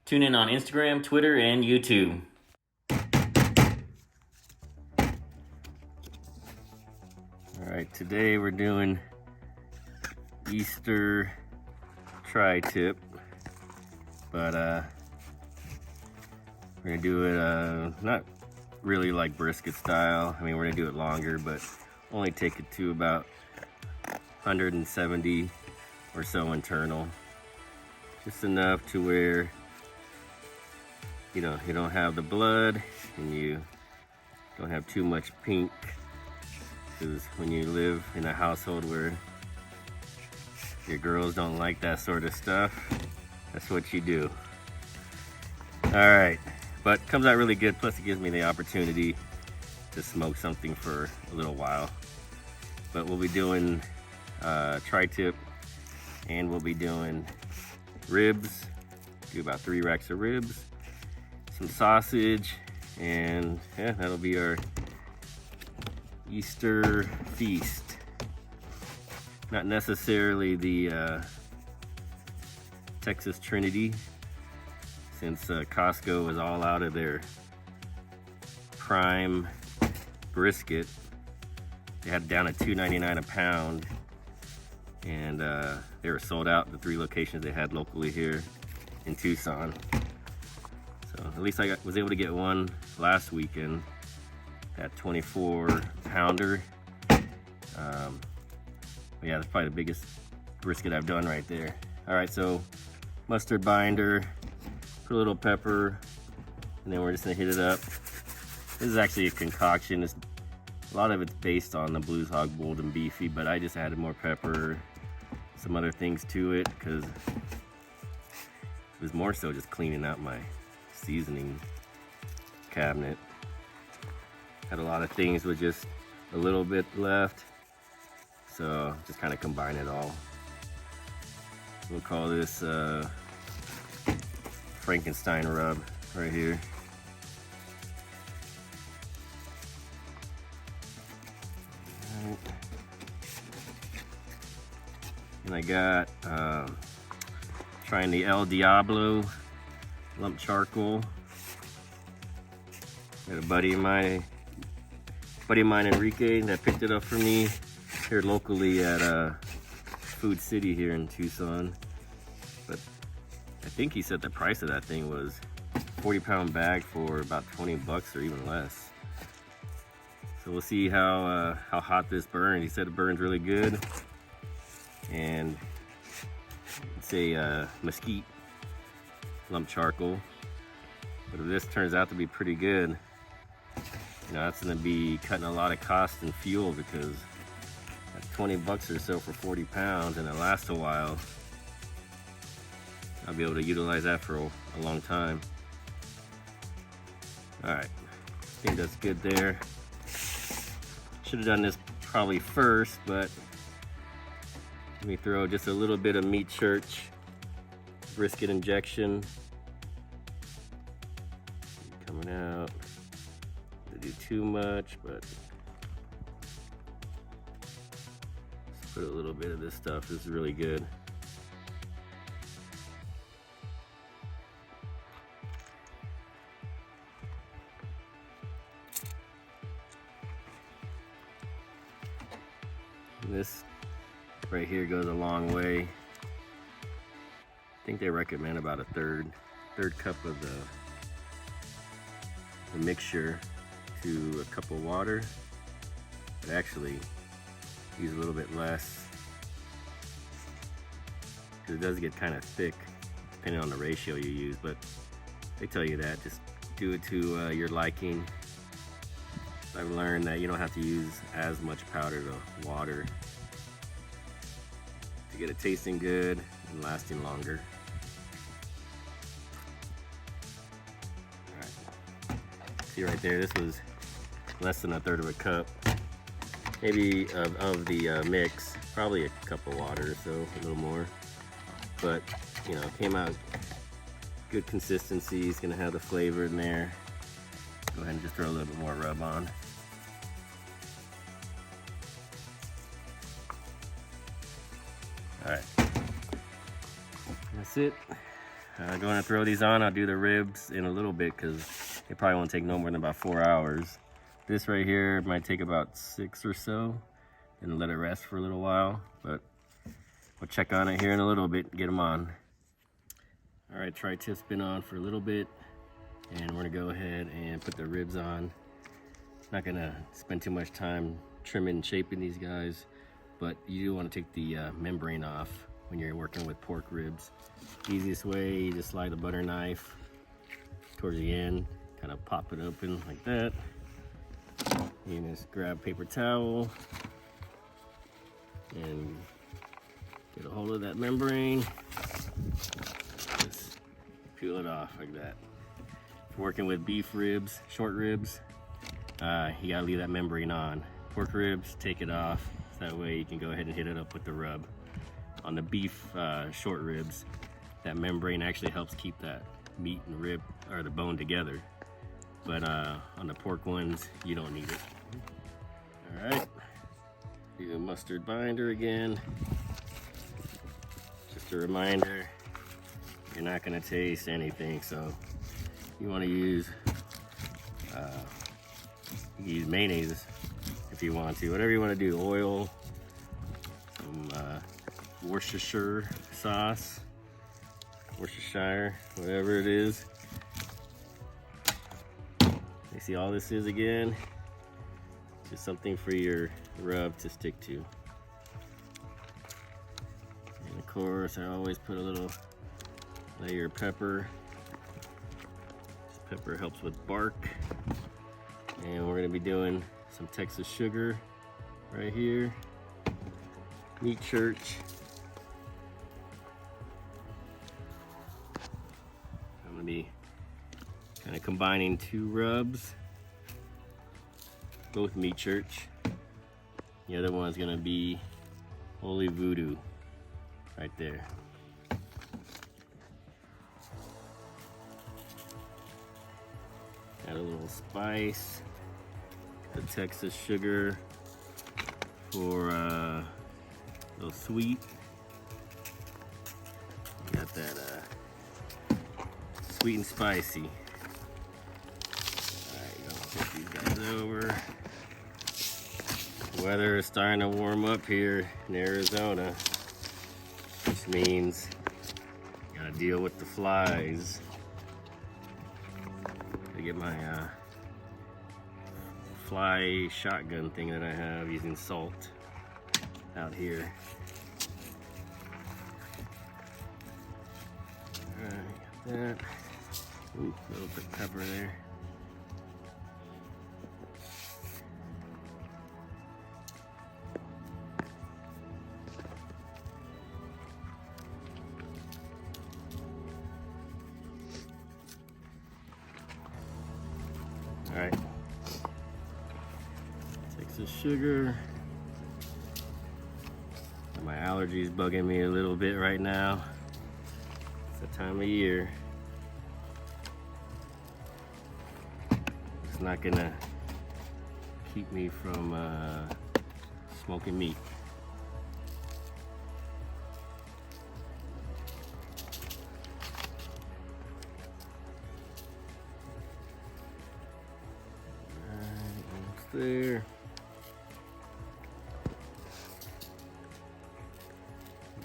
Tune in on Instagram, Twitter, and YouTube. Alright, today we're doing Easter tri-tip, but we're gonna do it not really like brisket style. I mean, we're gonna do it longer, but only take it to about 170 or so internal, just enough to where you don't have the blood and you don't have too much pink, because when you live in a household where your girls don't like that sort of stuff, that's what you do. All right, but comes out really good. Plus it gives me the opportunity to smoke something for a little while. But we'll be doing tri-tip, and we'll be doing ribs. Do about 3 racks of ribs, some sausage, and yeah, that'll be our Easter feast. Not necessarily the Texas Trinity, since Costco is all out of their prime brisket. They had it down at $2.99 a pound, and they were sold out at the 3 locations they had locally here in Tucson. So at least I was able to get one last weekend, that 24 pounder. Yeah, that's probably the biggest brisket I've done right there. All right, so mustard binder, put a little pepper, and then we're just gonna hit it up. This is actually a concoction. A lot of it's based on the Blues Hog Bold and Beefy, but I just added more pepper, some other things to it, because it was more so just cleaning out my seasoning cabinet. Had a lot of things with just a little bit left, so just kind of combine it all. We'll call this Frankenstein rub right here. Right. And I got trying the El Diablo lump charcoal. Got a buddy of mine Enrique, that picked it up for me here locally at Food City here in Tucson. But I think he said the price of that thing was 40-pound bag for about 20 bucks or even less. So we'll see how hot this burns. He said it burns really good, and it's a mesquite lump charcoal. But if this turns out to be pretty good, that's gonna be cutting a lot of cost and fuel, because that's 20 bucks or so for 40 pounds, and it lasts a while. I'll be able to utilize that for a long time. All right, I think that's good there. Should have done this probably first, but let me throw just a little bit of meat church brisket injection coming out. Do too much, but let's put a little bit of this stuff. This is really good. And this right here goes a long way. I think they recommend about a third cup of the mixture to a cup of water, but actually use a little bit less, because it does get kind of thick depending on the ratio you use. But they tell you that just do it to your liking. I've learned that you don't have to use as much powder to water to get it tasting good and lasting longer. All right, see right there, this was less than a third of a cup, maybe of the mix, probably a cup of water or so, a little more. But came out good consistency. It's gonna have the flavor in there. Go ahead and just throw a little bit more rub on. All right, that's it. Going to throw these on. I'll do the ribs in a little bit because it probably won't take no more than about 4 hours. This right here might take about 6 or so, and let it rest for a little while, but we'll check on it here in a little bit and get them on. All right, tri-tip's been on for a little bit, and we're gonna go ahead and put the ribs on. Not gonna spend too much time trimming and shaping these guys, but you do want to take the membrane off when you're working with pork ribs. Easiest way, you just slide the butter knife towards the end, kind of pop it open like that. You just grab a paper towel and get a hold of that membrane. Just peel it off like that. If you're working with beef ribs, short ribs, you gotta leave that membrane on. Pork ribs, take it off. So that way you can go ahead and hit it up with the rub. On the beef short ribs, that membrane actually helps keep that meat and rib or the bone together. But on the pork ones, you don't need it. All right, do the mustard binder again. Just a reminder, you're not gonna taste anything, so you wanna use mayonnaise if you want to. Whatever you wanna do, oil, some Worcestershire sauce, Worcestershire, whatever it is. You see all this is again? Just something for your rub to stick to. And of course, I always put a little layer of pepper. This pepper helps with bark. And we're gonna be doing some Texas sugar right here. Meat church. I'm gonna be kind of combining 2 rubs, both meat church. The other one's gonna be Holy Voodoo right there. Add a little spice, the Texas sugar for a little sweet. Got that sweet and spicy. Flip these guys over. Weather is starting to warm up here in Arizona, which means you gotta deal with the flies. I get my fly shotgun thing that I have using salt out here. Alright, got that. Ooh, a little bit of pepper there. All right, Texas sugar. My allergies bugging me a little bit right now. It's the time of year. It's not gonna keep me from smoking meat. There.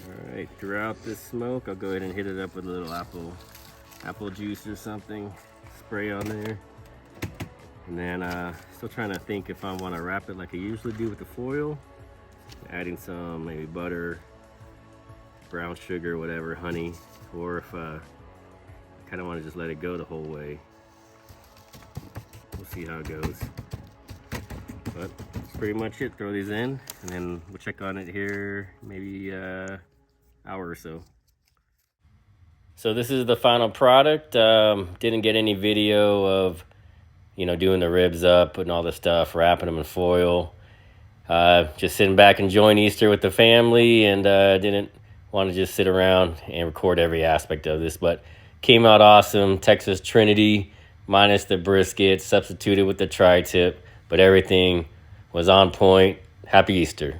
All right, throughout this smoke, I'll go ahead and hit it up with a little apple juice or something, spray on there. And then still trying to think if I want to wrap it like I usually do with the foil, adding some maybe butter, brown sugar, whatever, honey, or if I kind of want to just let it go the whole way. We'll see how it goes. But that's pretty much it. Throw these in, and then we'll check on it here maybe hour or so. So this is the final product. Didn't get any video of, doing the ribs up, putting all the stuff, wrapping them in foil. Just sitting back enjoying Easter with the family, and didn't want to just sit around and record every aspect of this, but came out awesome. Texas Trinity minus the brisket, substituted with the tri-tip. But everything was on point. Happy Easter.